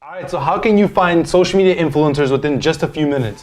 All right, so how can you find social media influencers within just a few minutes?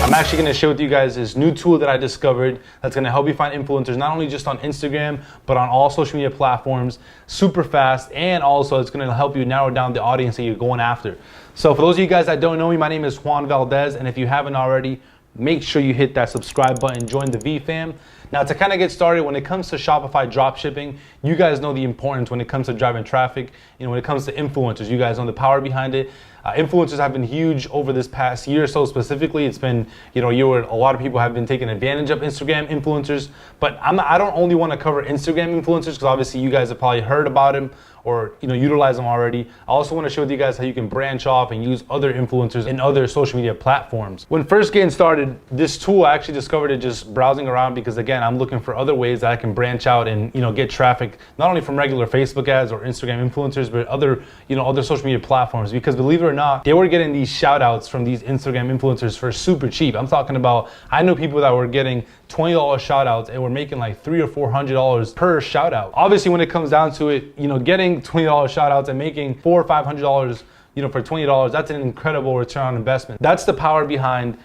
I'm actually gonna share with you guys this new tool that I discovered that's gonna help you find influencers, not only just on Instagram, but on all social media platforms, super fast, and also it's gonna help you narrow down the audience that you're going after. So for those of you guys that don't know me, my name is Juan Valdez, and if you haven't already, make sure you hit that subscribe button, join the V fam. Now to kind of get started, when it comes to Shopify dropshipping, you guys know the importance when it comes to driving traffic. When it comes to influencers, you guys know the power behind it. Influencers have been huge over this past year or so. Specifically, it's been a year where a lot of people have been taking advantage of Instagram influencers. But I don't only want to cover Instagram influencers, because obviously you guys have probably heard about them or utilize them already. I also want to show with you guys how you can branch off and use other influencers in other social media platforms. When first getting started, this tool, I actually discovered it just browsing around, because again, I'm looking for other ways that I can branch out and get traffic, not only from regular Facebook ads or Instagram influencers, but other other social media platforms. Because believe it or not, they were getting these shout outs from these Instagram influencers for super cheap. I'm talking about, I know people that were getting $20 shout outs and were making like $300 or $400 per shout out. Obviously, when it comes down to it, getting $20 shout outs and making $400 or $500 for $20, that's an incredible return on investment. That's the power behind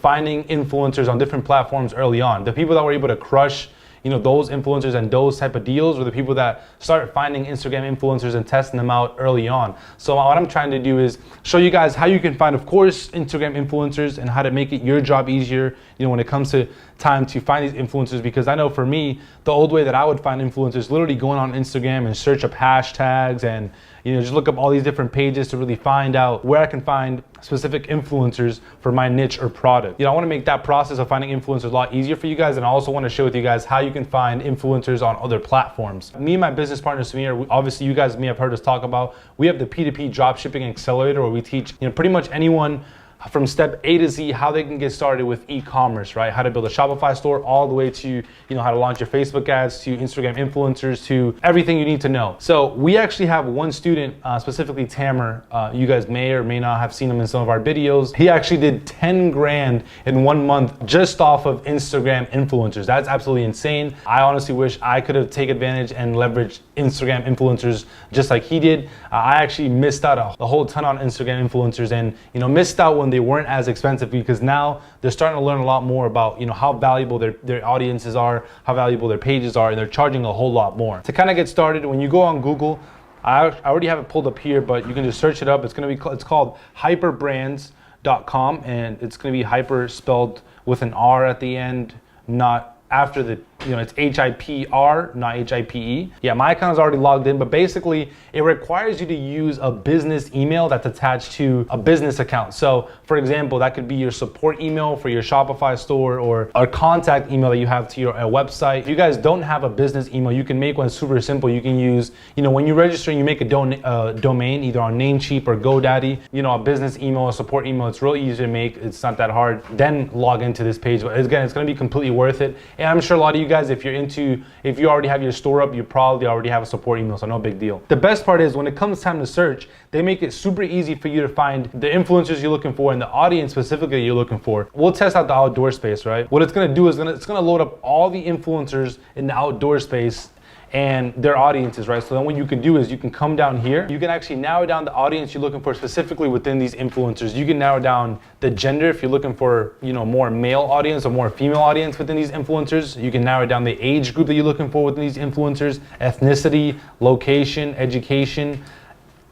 finding influencers on different platforms early on. The people that were able to crush those influencers and those type of deals were the people that start finding Instagram influencers and testing them out early on. So what I'm trying to do is show you guys how you can find, of course, Instagram influencers, and how to make it your job easier, when it comes to time to find these influencers. Because I know for me, the old way that I would find influencers, literally going on Instagram and search up hashtags and just look up all these different pages to really find out where I can find specific influencers for my niche or product. I want to make that process of finding influencers a lot easier for you guys, and I also want to share with you guys how you can find influencers on other platforms. Me and my business partner Samir, obviously you guys may have heard us talk about, we have the P2P Dropshipping Accelerator, where we teach pretty much anyone from step A to Z how they can get started with e-commerce, right? How to build a Shopify store, all the way to how to launch your Facebook ads, to Instagram influencers, to everything you need to know. So we actually have one student, specifically Tamer. You guys may or may not have seen him in some of our videos. He actually did 10 grand in 1 month just off of Instagram influencers. That's absolutely insane. I honestly wish I could have taken advantage and leveraged Instagram influencers just like he did. I actually missed out a whole ton on Instagram influencers, and missed out when they weren't as expensive, because now they're starting to learn a lot more about how valuable their audiences are, how valuable their pages are, and they're charging a whole lot more. To kind of get started, when you go on Google, I already have it pulled up here, but you can just search it up. It's called hyperbrands.com, and it's going to be hyper spelled with an R at the end, not after the, it's HIPR, not HIPE. Yeah, my account is already logged in, but basically it requires you to use a business email that's attached to a business account. So for example, that could be your support email for your Shopify store, or a contact email that you have to your website. If you guys don't have a business email, you can make one super simple. You can use, when you register and you make a domain, either on Namecheap or GoDaddy, a business email, a support email, it's real easy to make. It's not that hard. Then log into this page. But again, it's going to be completely worth it. And I'm sure a lot of you guys, if you already have your store up, you probably already have a support email, so no big deal. The best part is when it comes time to search, they make it super easy for you to find the influencers you're looking for and the audience specifically you're looking for. We'll test out the outdoor space, right? What it's gonna do is it's gonna load up all the influencers in the outdoor space and their audiences, right? So then what you can do is you can come down here. You can actually narrow down the audience you're looking for specifically within these influencers. You can narrow down the gender if you're looking for, more male audience or more female audience within these influencers. You can narrow down the age group that you're looking for within these influencers, ethnicity, location, education,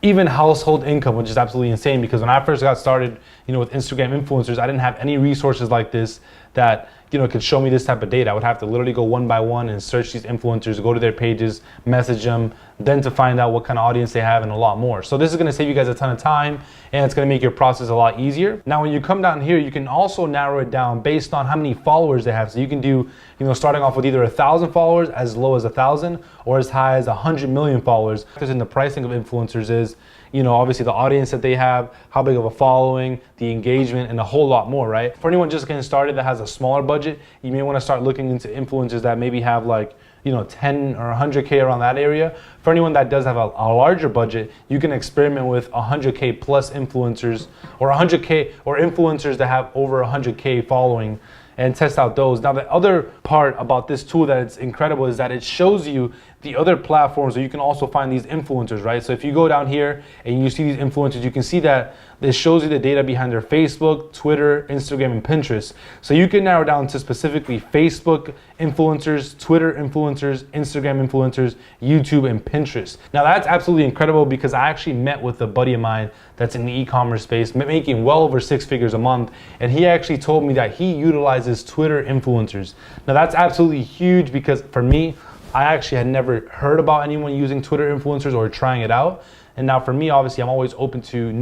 even household income, which is absolutely insane, because when I first got started, with Instagram influencers, I didn't have any resources like this that could show me this type of data. I would have to literally go one by one and search these influencers, go to their pages, message them, then to find out what kind of audience they have and a lot more. So this is gonna save you guys a ton of time, and it's gonna make your process a lot easier. Now, when you come down here, you can also narrow it down based on how many followers they have. So you can do, starting off with either 1,000 followers, as low as 1,000, or as high as 100 million followers. Because in the pricing of influencers is, obviously the audience that they have, how big of a following, the engagement, and a whole lot more, right? For anyone just getting started that has a smaller budget, you may want to start looking into influencers that maybe have like 10 or 100K around that area. For anyone that does have a larger budget, you can experiment with 100K plus influencers, or 100K, or influencers that have over 100K following, and test out those. Now, the other part about this tool that it's incredible is that it shows you the other platforms where you can also find these influencers, right? So if you go down here and you see these influencers, you can see that this shows you the data behind their Facebook, Twitter, Instagram, and Pinterest. So you can narrow down to specifically Facebook influencers, Twitter influencers, Instagram influencers, YouTube, and Pinterest. Now that's absolutely incredible because I actually met with a buddy of mine that's in the e-commerce space, making well over 6 figures a month, and he actually told me that he utilizes Twitter influencers. Now that's absolutely huge because for me, I actually had never heard about anyone using Twitter influencers or trying it out. And now for me, obviously, I'm always open to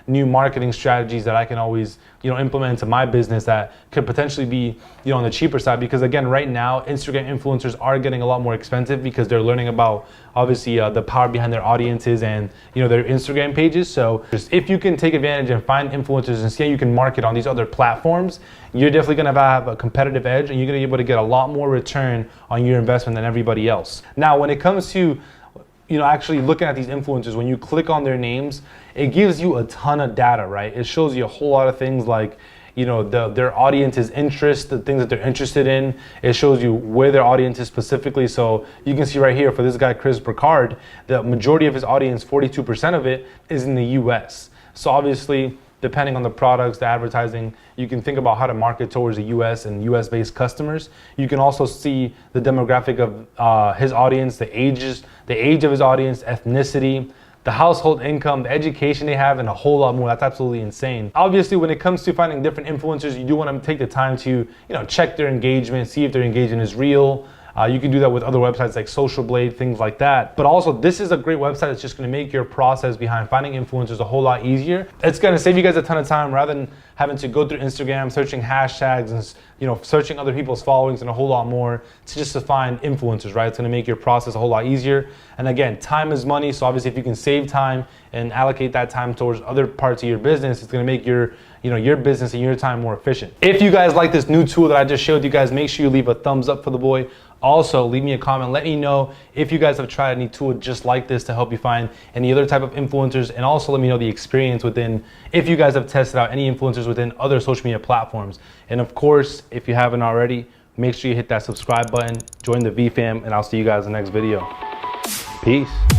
new marketing strategies that I can always, implement into my business that could potentially be, on the cheaper side. Because again, right now, Instagram influencers are getting a lot more expensive because they're learning about, obviously, the power behind their audiences and, their Instagram pages. So just if you can take advantage and find influencers and see how you can market on these other platforms, you're definitely going to have a competitive edge and you're going to be able to get a lot more return on your investment than everybody else. Now, when it comes to actually looking at these influencers, when you click on their names, it gives you a ton of data, right? It shows you a whole lot of things like, their audience's interest, the things that they're interested in. It shows you where their audience is specifically. So you can see right here for this guy, Chris Burkard, the majority of his audience, 42% of it, is in the US. So obviously, depending on the products, the advertising, you can think about how to market towards the US and US-based customers. You can also see the demographic of his audience, the age of his audience, ethnicity, the household income, the education they have, and a whole lot more. That's absolutely insane. Obviously, when it comes to finding different influencers, you do want to take the time to, check their engagement, see if their engagement is real. You can do that with other websites like Social Blade, things like that. But also, this is a great website that's just gonna make your process behind finding influencers a whole lot easier. It's gonna save you guys a ton of time rather than having to go through Instagram, searching hashtags and searching other people's followings and a whole lot more to find influencers, right? It's gonna make your process a whole lot easier. And again, time is money. So obviously if you can save time and allocate that time towards other parts of your business, it's gonna make your business and your time more efficient. If you guys like this new tool that I just showed you guys, make sure you leave a thumbs up for the boy. Also, leave me a comment. Let me know if you guys have tried any tool just like this to help you find any other type of influencers. And also let me know the experience within, if you guys have tested out any influencers within other social media platforms. And of course, if you haven't already, make sure you hit that subscribe button, join the VFam, and I'll see you guys in the next video. Peace.